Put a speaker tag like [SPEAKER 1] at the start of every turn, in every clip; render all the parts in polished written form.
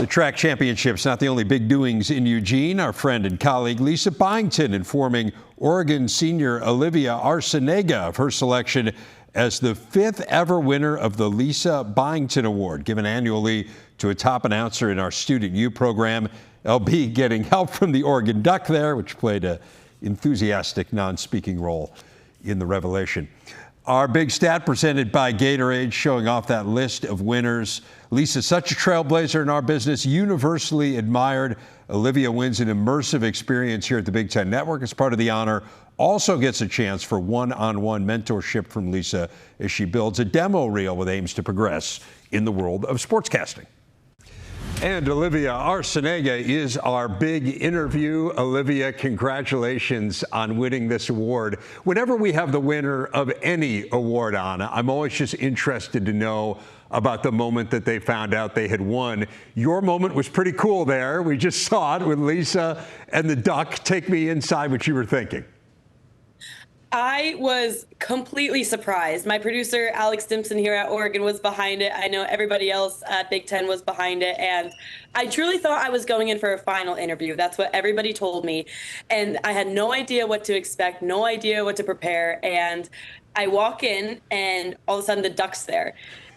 [SPEAKER 1] The track championships, not the only big doings in Eugene. Our friend and colleague Lisa Byington informing Oregon senior Olivia Arciniega of her selection as the 5th ever winner of the Lisa Byington Award, given annually to a top announcer in our Student U program. LB getting help from the Oregon Duck there, which played an enthusiastic non-speaking role in the revelation. Our big stat presented by Gatorade, showing off that list of winners. Lisa's such a trailblazer in our business, universally admired. Olivia wins an immersive experience here at the Big Ten Network as part of the honor. Also gets a chance for one-on-one mentorship from Lisa as she builds a demo reel with aims to progress in the world of sportscasting. And Olivia Arciniega is our big interview. Olivia, congratulations on winning this award. Whenever we have the winner of any award on, I'm always just interested to know about the moment that they found out they had won. Your moment was pretty cool there. We just saw it with Lisa and the Duck. Take me inside what you were thinking.
[SPEAKER 2] I was completely surprised. My producer, Alex Stimson here at Oregon, was behind it. I know everybody else at Big Ten was behind it. And I truly thought I was going in for a final interview. That's what everybody told me. And I had no idea what to expect, no idea what to prepare. And I walk in and all of a sudden the Duck's there.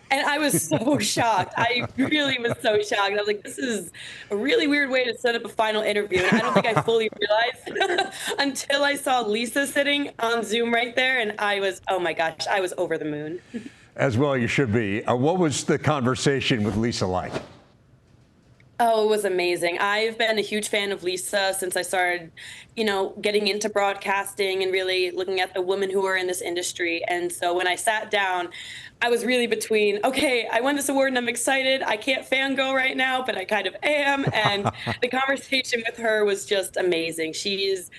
[SPEAKER 2] And I was so shocked. I really was so shocked. I was like, this is a really weird way to set up a final interview. And I don't think I fully realized until I saw Lisa sitting on Zoom right there. And I was, oh my gosh, I was over the moon.
[SPEAKER 1] As well you should be. What was the conversation with Lisa like?
[SPEAKER 2] Oh, it was amazing. I've been a huge fan of Lisa since I started, getting into broadcasting and really looking at the women who are in this industry. And so when I sat down, I was really between, okay, I won this award and I'm excited. I can't fangirl right now, but I kind of am. And the conversation with her was just amazing. She's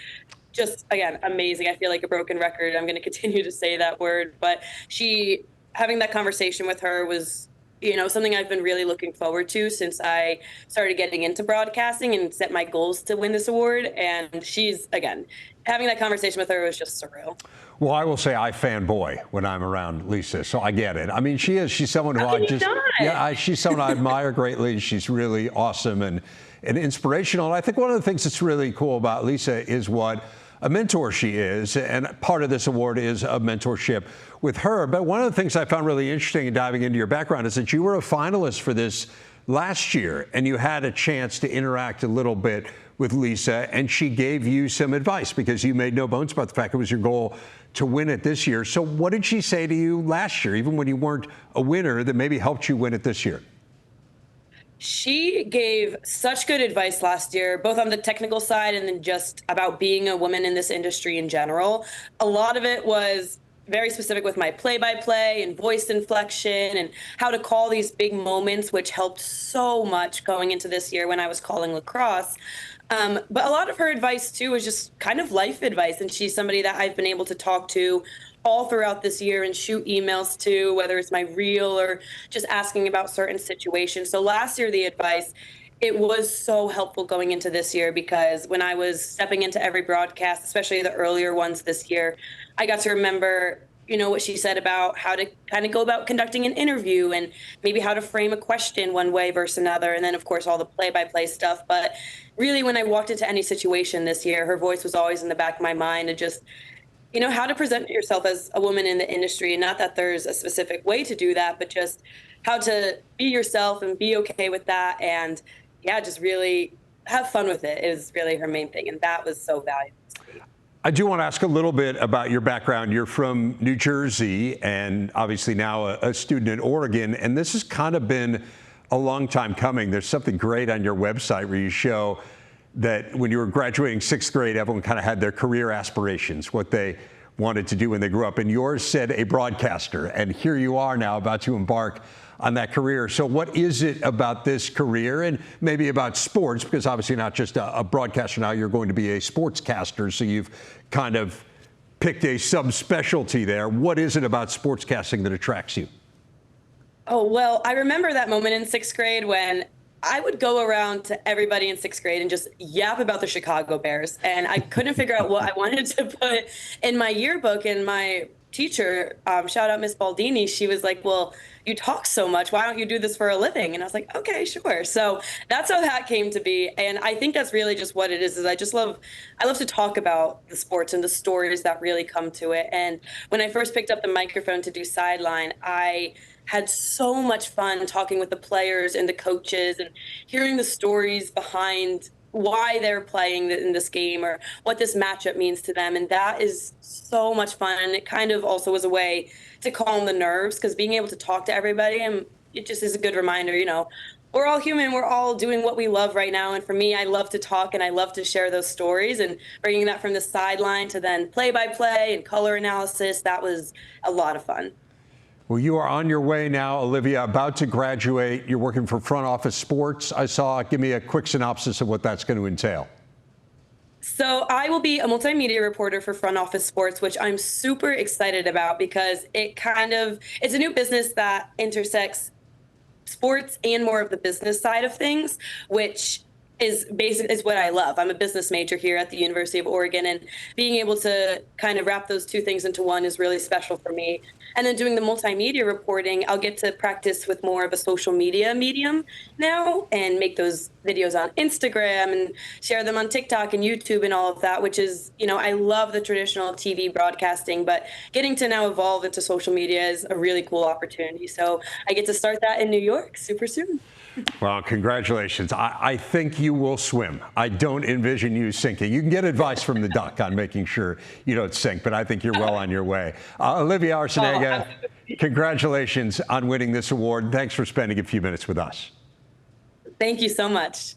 [SPEAKER 2] just, again, amazing. I feel like a broken record. I'm going to continue to say that word. But having that conversation with her was something I've been really looking forward to since I started getting into broadcasting and set my goals to win this award. And she's, again, having that conversation with her was just surreal.
[SPEAKER 1] Well, I will say I fanboy when I'm around Lisa, so I get it. I mean, she's someone who she's someone I admire greatly. She's really awesome and inspirational. And I think one of the things that's really cool about Lisa is what a mentor she is, and part of this award is a mentorship with her. But one of the things I found really interesting in diving into your background is that you were a finalist for this last year, and you had a chance to interact a little bit with Lisa, and she gave you some advice because you made no bones about the fact it was your goal to win it this year. So what did she say to you last year, even when you weren't a winner, that maybe helped you win it this year?
[SPEAKER 2] She gave such good advice last year, both on the technical side and then just about being a woman in this industry in general. A lot of it was very specific with my play-by-play and voice inflection and how to call these big moments, which helped so much going into this year when I was calling lacrosse. But a lot of her advice, too, was just kind of life advice. And she's somebody that I've been able to talk to all throughout this year and shoot emails to, whether it's my reel or just asking about certain situations. So last year, the advice, it was so helpful going into this year because when I was stepping into every broadcast, especially the earlier ones this year, I got to remember, what she said about how to kind of go about conducting an interview and maybe how to frame a question one way versus another. And then, of course, all the play-by-play stuff. But really, when I walked into any situation this year, her voice was always in the back of my mind and just how to present yourself as a woman in the industry. And not that there's a specific way to do that, but just how to be yourself and be okay with that. And just really have fun with it is really her main thing. And that was so valuable.
[SPEAKER 1] I do want to ask a little bit about your background. You're from New Jersey and obviously now a student at Oregon. And this has kind of been a long time coming. There's something great on your website where you show that when you were graduating 6th grade, everyone kind of had their career aspirations, what they wanted to do when they grew up. And yours said a broadcaster. And here you are now about to embark on that career. So what is it about this career and maybe about sports? Because obviously not just a broadcaster now, you're going to be a sportscaster. So you've kind of picked a subspecialty there. What is it about sportscasting that attracts you?
[SPEAKER 2] Oh, well, I remember that moment in 6th grade when I would go around to everybody in 6th grade and just yap about the Chicago Bears. And I couldn't figure out what I wanted to put in my yearbook. And my teacher, shout out Miss Baldini, she was like, well, you talk so much, why don't you do this for a living? And I was like, okay, sure. So that's how that came to be. And I think that's really just what it is I love to talk about the sports and the stories that really come to it. And when I first picked up the microphone to do sideline, I had so much fun talking with the players and the coaches and hearing the stories behind why they're playing in this game or what this matchup means to them. And that is so much fun. And it kind of also was a way to calm the nerves, because being able to talk to everybody, and it just is a good reminder, we're all human. We're all doing what we love right now. And for me, I love to talk and I love to share those stories, and bringing that from the sideline to then play-by-play and color analysis. That was a lot of fun.
[SPEAKER 1] Well, you are on your way now, Olivia, about to graduate. You're working for Front Office Sports, I saw. Give me a quick synopsis of what that's going to entail.
[SPEAKER 2] So I will be a multimedia reporter for Front Office Sports, which I'm super excited about, because it's a new business that intersects sports and more of the business side of things, which is what I love. I'm a business major here at the University of Oregon, and being able to kind of wrap those two things into one is really special for me. And then doing the multimedia reporting, I'll get to practice with more of a social media medium now and make those videos on Instagram and share them on TikTok and YouTube and all of that, which is, I love the traditional TV broadcasting, but getting to now evolve into social media is a really cool opportunity. So I get to start that in New York super soon.
[SPEAKER 1] Well, congratulations. I think you will swim. I don't envision you sinking. You can get advice from the duck on making sure you don't sink, but I think you're well on your way. Olivia Arciniega, congratulations on winning this award. Thanks for spending a few minutes with us.
[SPEAKER 2] Thank you so much.